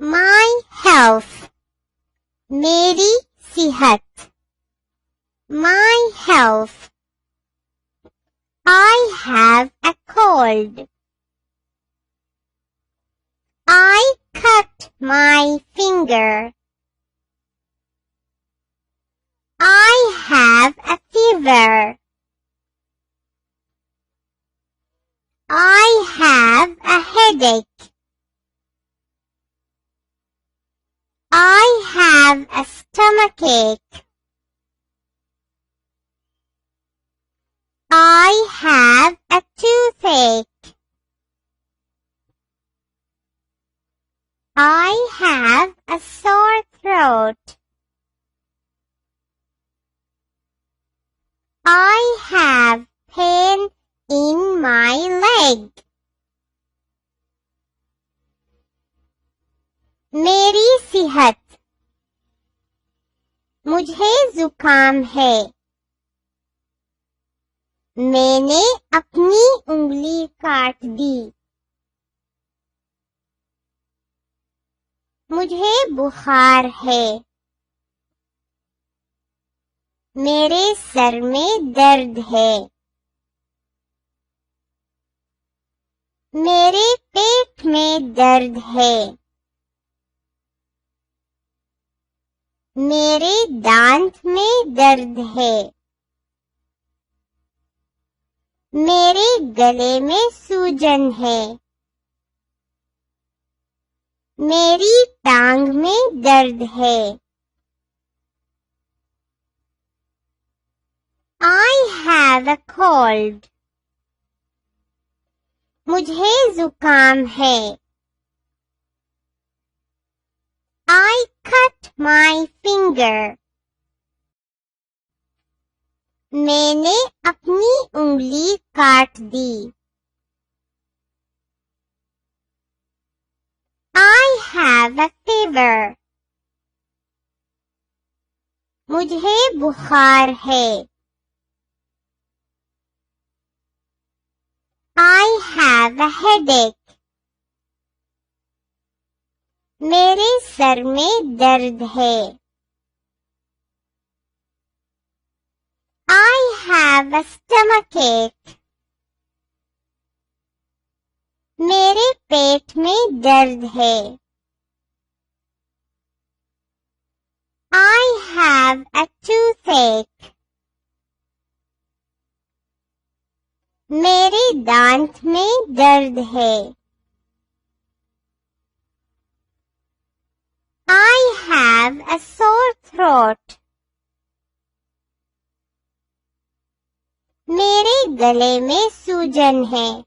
My health, मेरी सेहत. My health. I have a cold. I cut my finger. I have a fever. I have a headache. I have a stomachache. I have a toothache. I have a sore throat. I have pain in my leg. मेरी सेहत. मुझे जुकाम है. मैंने अपनी उंगली काट दी. मुझे बुखार है. मेरे सर में दर्द है. मेरे पेट में दर्द है. मेरे दांत में दर्द है. मेरे गले में सूजन है. मेरी टांग में दर्द है. I have a cold. मुझे जुकाम है. I cut my finger. मैंने अपनी उंगली काट दी. I have a fever. मुझे बुखार है. I have a headache. मेरे सर में दर्द है. I have a stomachache. मेरे पेट में दर्द है. I have a toothache. मेरे दांत में दर्द है. I have a sore throat. मेरे गले में सूजन है.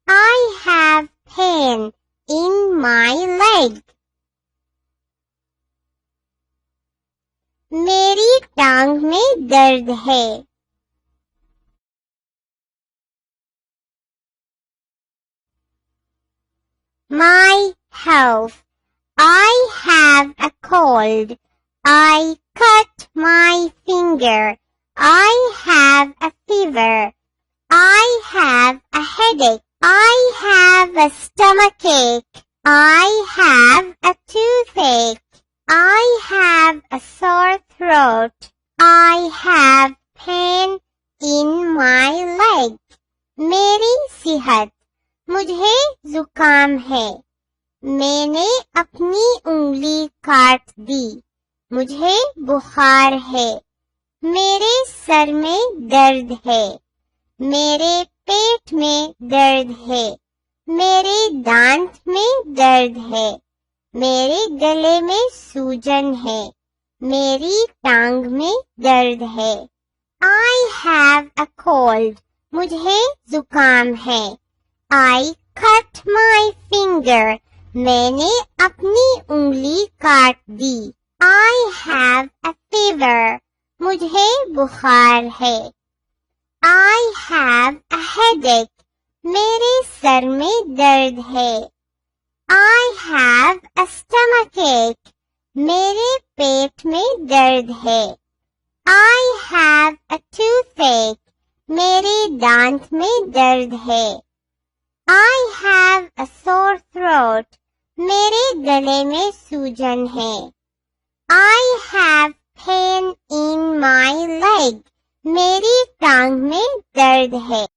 I have pain in my leg. मेरी टांग में दर्द है. My health. I have a cold. I cut my finger. I have a fever. I have a headache. I have a stomachache. I have a toothache. I have a sore throat. I have pain in my leg. मेरी सेहत. मुझे जुकाम है. मैंने अपनी उंगली काट दी. मुझे बुखार है. मेरे सर में दर्द है. मेरे पेट में दर्द है. मेरे दांत में दर्द है. मेरे गले में सूजन है. मेरी टांग में दर्द है. I have a cold. मुझे जुकाम है. I cut my finger. मैंने अपनी उंगली काट दी. I have a fever. मुझे बुखार है. I have a headache. मेरे सर में दर्द है. I have a stomachache. मेरे पेट में दर्द है. I have a toothache. मेरे दांत में दर्द है. I have a sore throat. मेरे गले में सूजन है. I have pain in my leg. मेरी टांग में दर्द है.